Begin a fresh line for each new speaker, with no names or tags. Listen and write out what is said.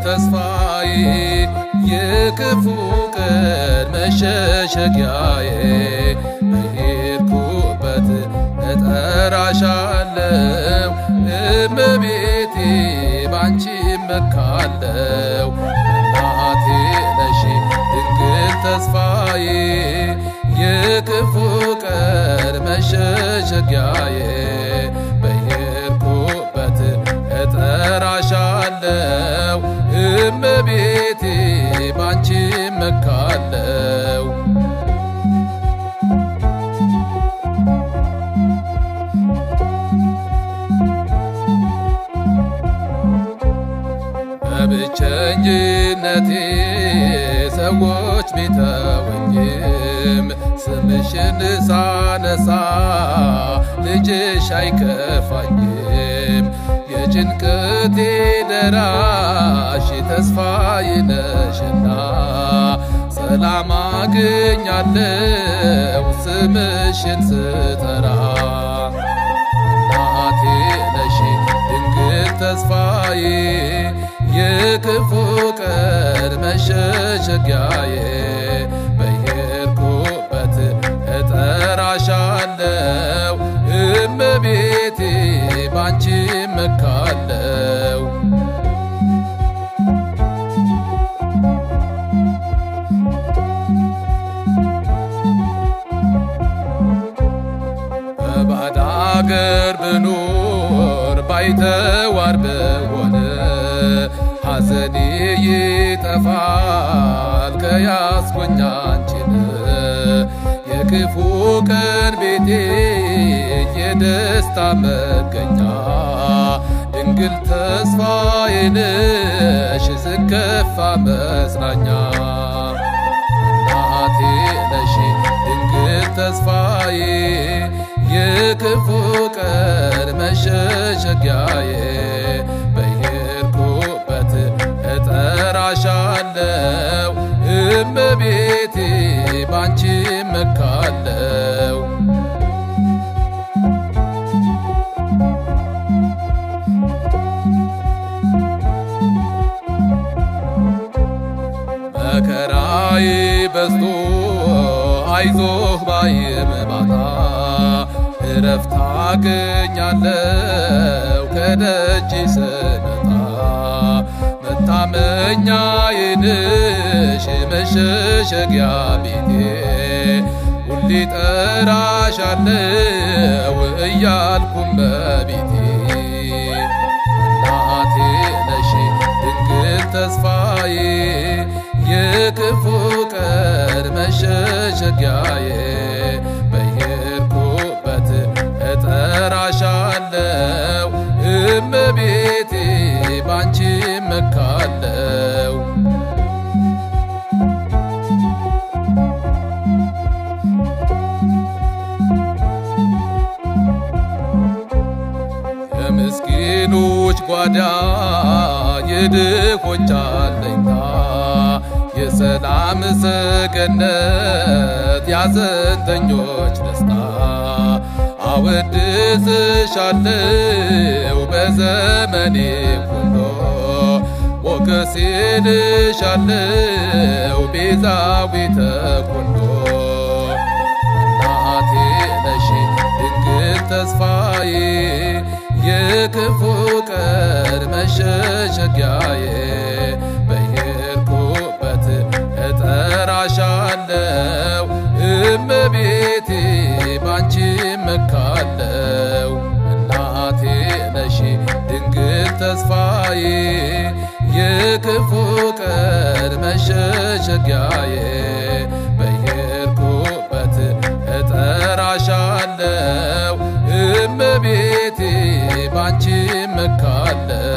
ተስፋዬ የክፉ ቀን መሸሸጊያዬ በሄድኩበት እጠራሻለሁ እመቤቴ ባንቺ እመካለሁ። እናቴ ነሽ ድንግል ተስፋዬ የክፉ ቀን መሸሸጊያዬ በሄድኩበት እጠራሻለሁ እመቤቴ ባንቺ እመካለሁ። በብቸኝነቴ ሰዎች ቢተውኝም ስምሽን ሳነሳ ልጅሽ አይከፋኝም። የጭንቀቴ ደራሽ ተስፋዬ ነሽና ሰላም አገኛለሁ ስምሽን ስጠራ። እናቴ ነሽ ድንግል ተስፋዬ የክፉ ቀን መሸሸጊያዬ በሄድኩበት እጠራሻለሁ እመቤቴ ባንቺ እመካለሁ። በባዕድ አገር ብኖር ባይተዋር ብሆን ሐዘኔ ይጠፋል ከያዝኩኝ አንቺን። የክፉ ቀን ቤቴ የደስታ መገኛ ድንግል ተስፋዬ ነሽ ስከፋ መጽናኛ። እናቴ ነሽ ድንግል ተስፋዬ የክፉ ቀን መሸሸጊያዬ በሄድኩበት እጠራሻለሁ እመቤቴ ባንቺ እመካለሁ። መከራዬ በዝቶ አይዞህ ባይም ባጣ እረፍት አገኛለሁ ከደጅ ስመጣ። መታመኛዬ ነሽ መሸሸጊያ ቤቴ ሁሌ እጠራሻለሁ እያልኩ እመቤቴ። እናቴ ነሽ ድንግል ተስፋዬ የክፉ ቀን መሸሸጊያዬ በሄድኩበት እጠራሻለሁ እመቤቴ ባንቺ እመካለሁ። የምስኪኖች ጓዳ የድሆች አለኝታ የሰላም ሰገነት ያዘንተኞች ደስታ። አወድስሻለሁ በዘመኔ ሁሉ ሞገሴ ልሻለሁ ቤዛዊተ ኩሉ። እናቴ ነሽ ድንግል ተስፋዬ የክፉ ቀን መሸሸጊያዬ በሄድኩበት እጠራሻለሁ እመቤቴ ባንቺ እመካለሁ። እናቴ ነሽ ድንግል ተስፋዬ የክፉ ቀን መሸሸጊያዬ በሄድኩበት እጠራሻለሁ እመቤቴ ባንቺ እመካለሁ።